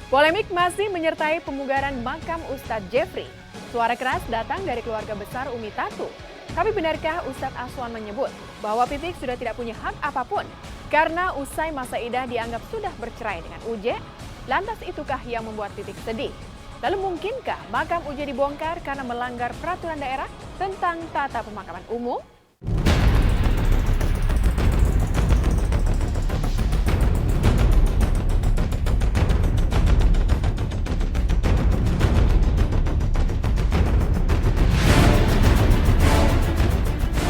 Polemik masih menyertai pemugaran makam Ustadz Jeffrey. Suara keras datang dari keluarga besar Umi Tatu. Tapi benarkah Ustadz Aswan menyebut bahwa Pipik sudah tidak punya hak apapun karena usai masa idah dianggap sudah bercerai dengan Uje? Lantas itukah yang membuat Pipik sedih? Lalu mungkinkah makam Uje dibongkar karena melanggar peraturan daerah tentang tata pemakaman umum?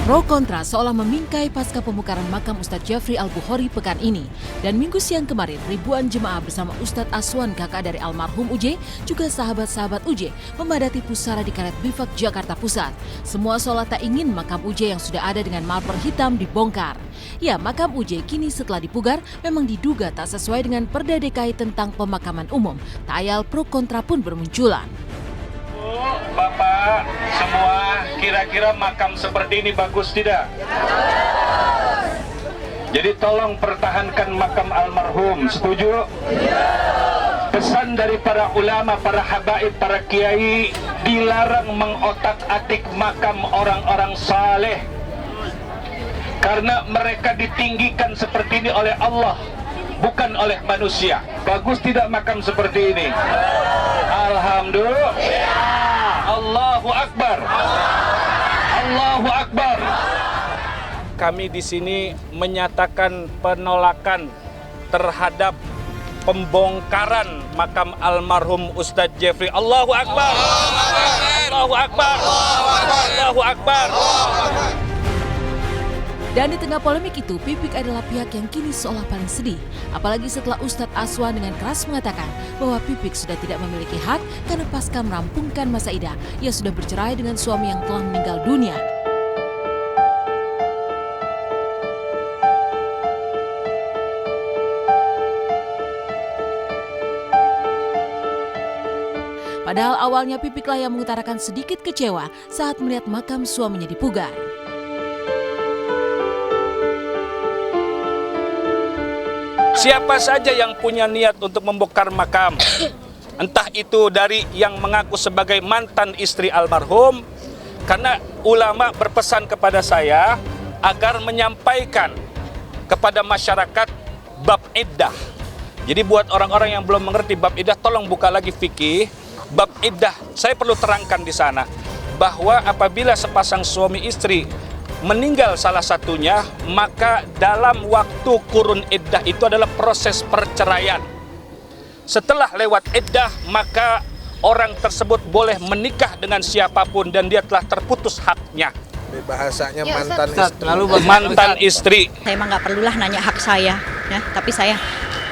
Pro kontra seolah memingkai pasca pembukaran makam Ustadz Jeffrey Al-Bukhari pekan ini. Dan minggu siang kemarin, ribuan jemaah bersama Ustadz Aswan, kakak dari almarhum Uje, juga sahabat-sahabat Uje, memadati pusara di Karet Bifak, Jakarta Pusat. Semua seolah tak ingin makam Uje yang sudah ada dengan marmer hitam dibongkar. Ya, makam Uje kini setelah dipugar memang diduga tak sesuai dengan Perda DKI tentang pemakaman umum. Tak ayal pro kontra pun bermunculan. Bapak semua, kira-kira makam seperti ini bagus tidak? Jadi tolong pertahankan makam almarhum, setuju? Pesan dari para ulama, para habaib, para kiai, dilarang mengotak-atik makam orang-orang saleh. Karena mereka ditinggikan seperti ini oleh Allah, bukan oleh manusia. Bagus tidak makam seperti ini? Alhamdulillah. Allahu Akbar. Allahu Akbar. Kami di sini menyatakan penolakan terhadap pembongkaran makam almarhum Ustadz Jeffrey. Allahu Akbar. Allahu Akbar. Allahu Akbar. Dan di tengah polemik itu, Pipik adalah pihak yang kini seolah paling sedih. Apalagi setelah Ustadz Aswan dengan keras mengatakan bahwa Pipik sudah tidak memiliki hak karena pasca merampungkan masa idah, ia sudah bercerai dengan suami yang telah meninggal dunia. Padahal awalnya Pipiklah yang mengutarakan sedikit kecewa saat melihat makam suaminya dipugar. Siapa saja yang punya niat untuk membongkar makam, entah itu dari yang mengaku sebagai mantan istri almarhum, karena ulama berpesan kepada saya agar menyampaikan kepada masyarakat bab iddah. Jadi buat orang-orang yang belum mengerti bab iddah, tolong buka lagi fikih. Bab iddah, saya perlu terangkan di sana bahwa apabila sepasang suami istri meninggal salah satunya, maka dalam waktu kurun iddah itu adalah proses perceraian. Setelah lewat iddah, maka orang tersebut boleh menikah dengan siapapun dan dia telah terputus haknya. Bahasanya mantan istri. Mantan istri. Saya emang nggak perlulah nanya hak saya, ya. Tapi saya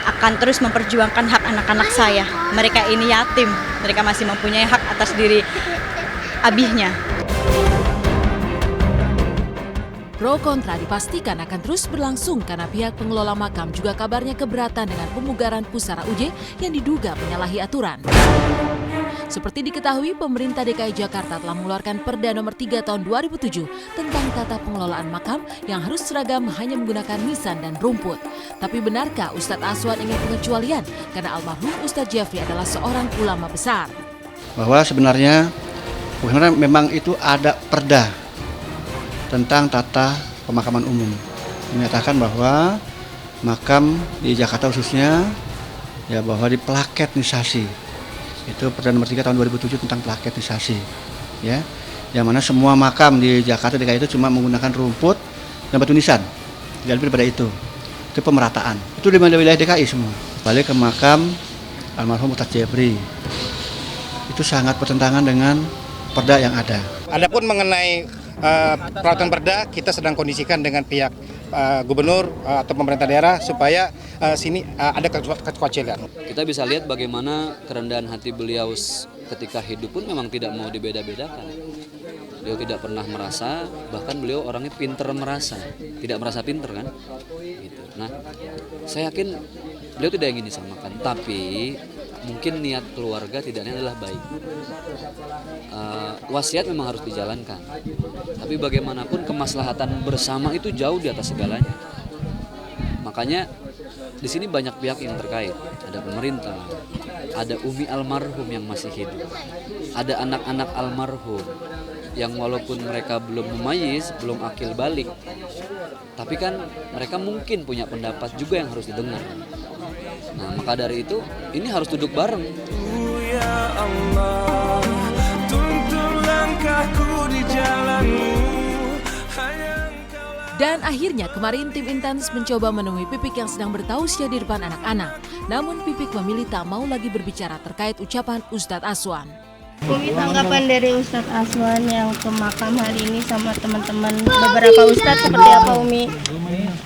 akan terus memperjuangkan hak anak-anak saya. Mereka ini yatim, mereka masih mempunyai hak atas diri abihnya. Pro kontra dipastikan akan terus berlangsung karena pihak pengelola makam juga kabarnya keberatan dengan pemugaran pusara Uje yang diduga menyalahi aturan. Seperti diketahui, pemerintah DKI Jakarta telah mengeluarkan Perda Nomor 3 Tahun 2007 tentang tata pengelolaan makam yang harus seragam hanya menggunakan nisan dan rumput. Tapi benarkah Ustadz Aswan ingin pengecualian karena almarhum Ustadz Jeffrey adalah seorang ulama besar? Bahwa sebenarnya memang itu ada perda tentang tata pemakaman umum, menyatakan bahwa makam di Jakarta khususnya ya bahwa di plaketisasi, itu Perda Nomor 3 Tahun 2007 tentang plaketisasi, ya, yang mana semua makam di Jakarta DKI itu cuma menggunakan rumput dan batu nisan, tidak lebih daripada itu pemerataan, itu di wilayah DKI semua. Balik ke makam almarhum Ustadz Jeffrey, itu sangat bertentangan dengan perda yang ada. Adapun mengenai peraturan perda, kita sedang kondisikan dengan pihak gubernur atau pemerintah daerah supaya sini ada kekecualian. Kita bisa lihat bagaimana kerendahan hati beliau ketika hidup pun memang tidak mau dibeda-bedakan. Beliau tidak pernah merasa, bahkan beliau orangnya pinter merasa, tidak merasa pinter kan? Gitu. Nah, saya yakin beliau tidak ingin disamakan, tapi mungkin niat keluarga tidaknya adalah baik. Wasiat memang harus dijalankan, tapi bagaimanapun kemaslahatan bersama itu jauh di atas segalanya. Makanya di sini banyak pihak yang terkait, ada pemerintah, ada Umi almarhum yang masih hidup, ada anak-anak almarhum yang walaupun mereka belum memayis, belum akil balik, tapi kan mereka mungkin punya pendapat juga yang harus didengar. Nah, maka dari itu ini harus duduk bareng. Ya Allah, tuntun langkahku di jalanmu. Dan akhirnya kemarin tim Intens mencoba menemui Pipik yang sedang bertausiah di depan anak-anak. Namun Pipik memilih tak mau lagi berbicara terkait ucapan Ustadz Aswan. Umi, tanggapan dari Ustadz Aswan yang ke makam hari ini sama teman-teman beberapa Ustadz seperti apa Umi?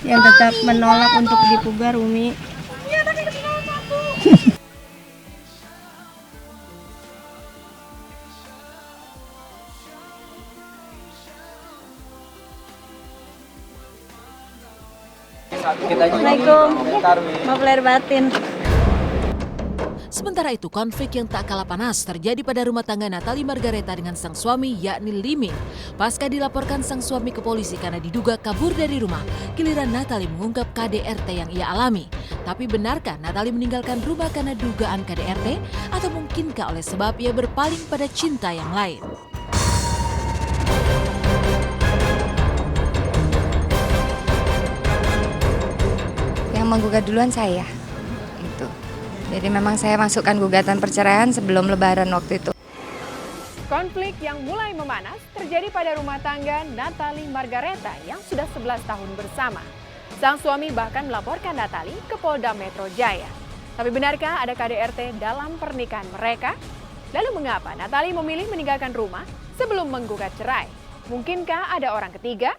Yang tetap menolak untuk dipugar Umi? Assalamualaikum, maaf lahir batin. Sementara itu, konflik yang tak kalah panas terjadi pada rumah tangga Natali Margareta dengan sang suami yakni Limin. Pasca dilaporkan sang suami ke polisi karena diduga kabur dari rumah, giliran Natali mengungkap KDRT yang ia alami. Tapi benarkah Natali meninggalkan rumah karena dugaan KDRT? Atau mungkinkah oleh sebab ia berpaling pada cinta yang lain? Yang menggugat duluan saya. Itu. Jadi memang saya masukkan gugatan perceraian sebelum lebaran waktu itu. Konflik yang mulai memanas terjadi pada rumah tangga Natali Margareta yang sudah 11 tahun bersama. Sang suami bahkan melaporkan Natali ke Polda Metro Jaya. Tapi benarkah ada KDRT dalam pernikahan mereka? Lalu mengapa Natali memilih meninggalkan rumah sebelum menggugat cerai? Mungkinkah ada orang ketiga?